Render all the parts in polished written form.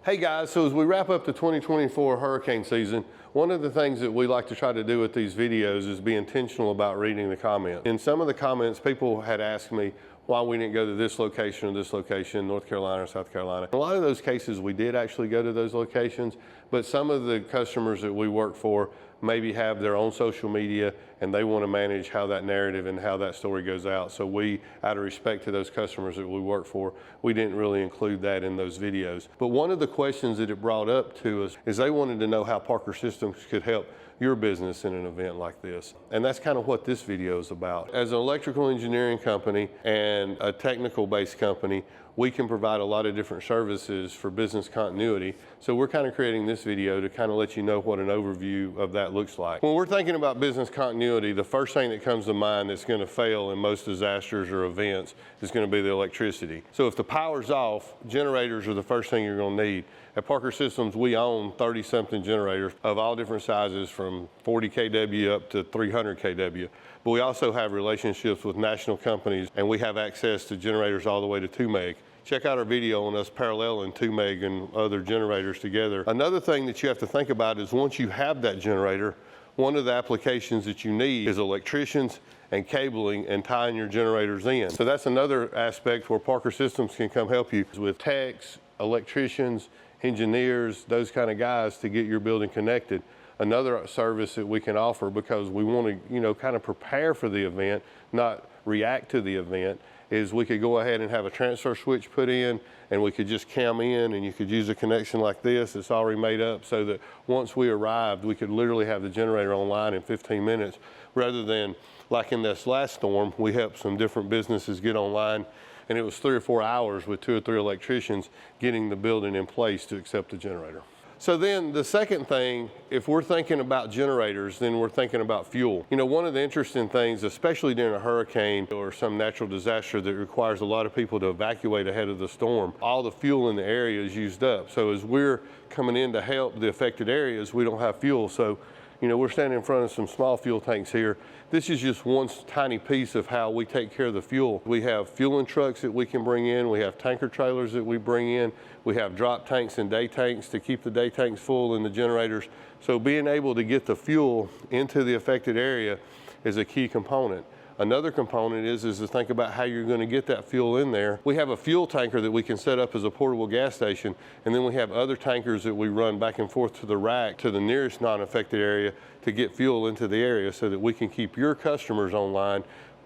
Hey guys, so as we wrap up the 2024 hurricane season, one of the things that we like to try to do with these videos is be intentional about reading the comments. In some of the comments, people had asked me why we didn't go to this location or this location, North Carolina or South Carolina. In a lot of those cases, we did actually go to those locations, but some of the customers that we work for maybe have their own social media and they want to manage how that narrative and how that story goes out. So we, out of respect to those customers that we work for, we didn't really include that in those videos. But one of the questions that it brought up to us is they wanted to know how Parker Systems could help your business in an event like this. And that's kind of what this video is about. As an electrical engineering company and a technical based company, we can provide a lot of different services for business continuity. So we're kind of creating this video to kind of let you know what an overview of that looks like. When we're thinking about business continuity, the first thing that comes to mind that's going to fail in most disasters or events is going to be the electricity. So if the power's off, generators are the first thing you're going to need. At Parker Systems, we own 30-something generators of all different sizes from 40 kW up to 300 kW. But we also have relationships with national companies, and we have access to generators all the way to 2 meg. Check out our video on us paralleling 2 meg and other generators together. Another thing that you have to think about is once you have that generator, one of the applications that you need is electricians and cabling and tying your generators in. So that's another aspect where Parker Systems can come help you with techs, electricians, engineers, those kind of guys to get your building connected. Another service that we can offer, because we want to, kind of prepare for the event, not react to the event, is we could go ahead and have a transfer switch put in, and we could just cam in, and you could use a connection like this. It's already made up so that once we arrived, we could literally have the generator online in 15 minutes, rather than like in this last storm, we helped some different businesses get online, and it was 3 or 4 hours with 2 or 3 electricians getting the building in place to accept the generator. So then the second thing, if we're thinking about generators, then we're thinking about fuel. One of the interesting things, especially during a hurricane or some natural disaster that requires a lot of people to evacuate ahead of the storm, all the fuel in the area is used up. So as we're coming in to help the affected areas, we don't have fuel. So we're standing in front of some small fuel tanks here. This is just one tiny piece of how we take care of the fuel. We have fueling trucks that we can bring in. We have tanker trailers that we bring in. We have drop tanks and day tanks to keep the day tanks full in the generators. So being able to get the fuel into the affected area is a key component. Another component is to think about how you're going to get that fuel in there. We have a fuel tanker that we can set up as a portable gas station, and then we have other tankers that we run back and forth to the rack to the nearest non-affected area to get fuel into the area so that we can keep your customers online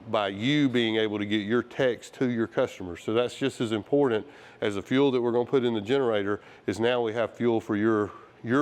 by you being able to get your techs to your customers. So that's just as important as the fuel that we're going to put in the generator. Is now we have fuel for your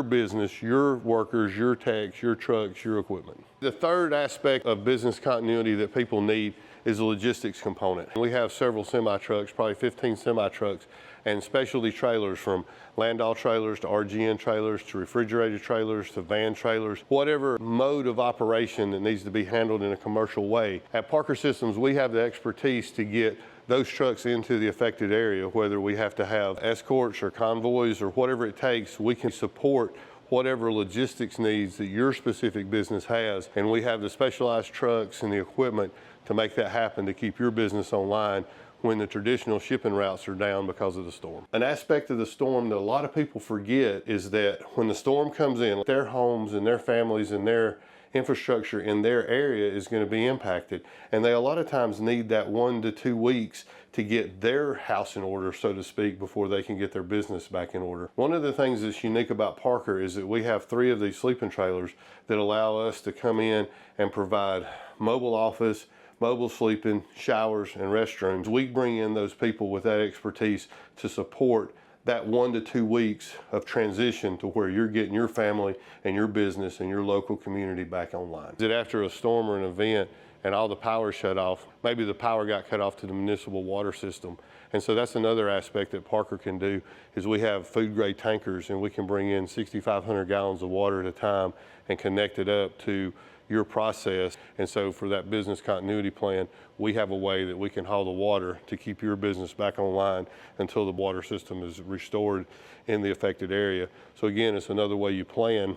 business, your workers, your techs, your trucks, your equipment. The third aspect of business continuity that people need is the logistics component. We have several semi-trucks, probably 15 semi-trucks, and specialty trailers, from Landau trailers to RGN trailers to refrigerated trailers to van trailers, whatever mode of operation that needs to be handled in a commercial way. At Parker Systems, we have the expertise to get those trucks into the affected area, whether we have to have escorts or convoys or whatever it takes. We can support whatever logistics needs that your specific business has, and we have the specialized trucks and the equipment to make that happen, to keep your business online when the traditional shipping routes are down because of the storm. An aspect of the storm that a lot of people forget is that when the storm comes in, their homes and their families and their infrastructure in their area is going to be impacted, and they a lot of times need that 1 to 2 weeks to get their house in order, so to speak, before they can get their business back in order. One of the things that's unique about Parker is that we have 3 of these sleeping trailers that allow us to come in and provide mobile office, mobile sleeping, showers, and restrooms. We bring in those people with that expertise to support that 1 to 2 weeks of transition to where you're getting your family and your business and your local community back online. That after a storm or an event and all the power shut off, maybe the power got cut off to the municipal water system. And so that's another aspect that Parker can do, is we have food grade tankers, and we can bring in 6,500 gallons of water at a time and connect it up to your process. And so for that business continuity plan, we have a way that we can haul the water to keep your business back online until the water system is restored in the affected area. So again, it's another way you plan,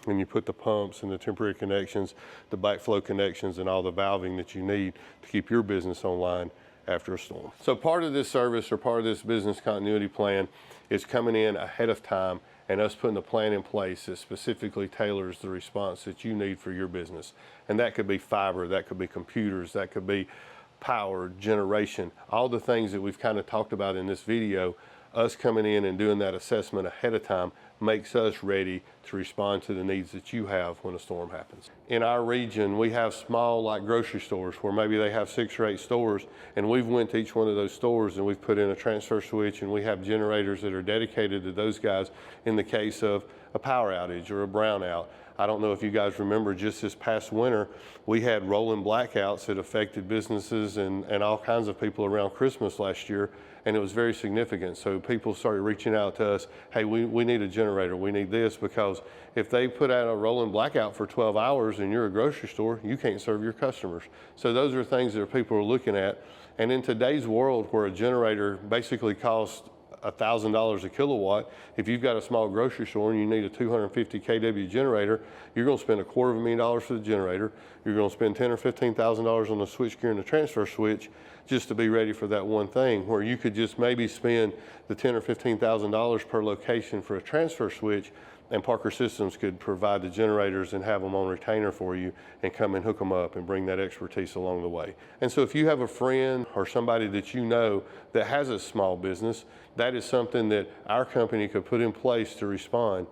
and you put the pumps and the temporary connections, the backflow connections, and all the valving that you need to keep your business online after a storm. So part of this service or part of this business continuity plan is coming in ahead of time and us putting a plan in place that specifically tailors the response that you need for your business. And that could be fiber, that could be computers, that could be power, generation, all the things that we've kind of talked about in this video. Us coming in and doing that assessment ahead of time makes us ready to respond to the needs that you have when a storm happens. In our region, we have small like grocery stores where maybe they have 6 or 8 stores, and we've went to each one of those stores and we've put in a transfer switch, and we have generators that are dedicated to those guys in the case of a power outage or a brownout. I don't know if you guys remember, just this past winter, we had rolling blackouts that affected businesses and all kinds of people around Christmas last year, and it was very significant. So people started reaching out to us, hey, we need a generator, we need this, because if they put out a rolling blackout for 12 hours and you're a grocery store, you can't serve your customers. So those are things that people are looking at. And in today's world where a generator basically costs $1,000 a kilowatt, if you've got a small grocery store and you need a 250 kW generator, you're going to spend $250,000 for the generator. You're going to spend $10,000 or $15,000 on the switchgear and the transfer switch just to be ready for that one thing, where you could just maybe spend the $10,000 or $15,000 per location for a transfer switch, and Parker Systems could provide the generators and have them on retainer for you and come and hook them up and bring that expertise along the way. And so if you have a friend or somebody that you know that has a small business, that is something that our company could put in place to respond.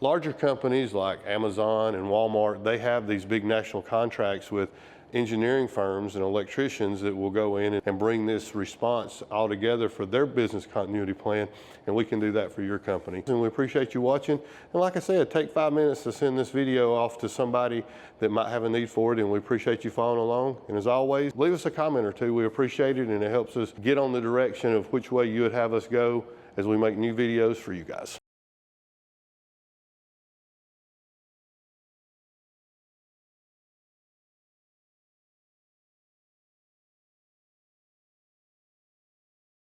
Larger companies like Amazon and Walmart, they have these big national contracts with engineering firms and electricians that will go in and bring this response all together for their business continuity plan, and we can do that for your company. And we appreciate you watching. And like I said, take 5 minutes to send this video off to somebody that might have a need for it, and we appreciate you following along. And as always, leave us a comment or two. We appreciate it, and it helps us get on the direction of which way you would have us go as we make new videos for you guys.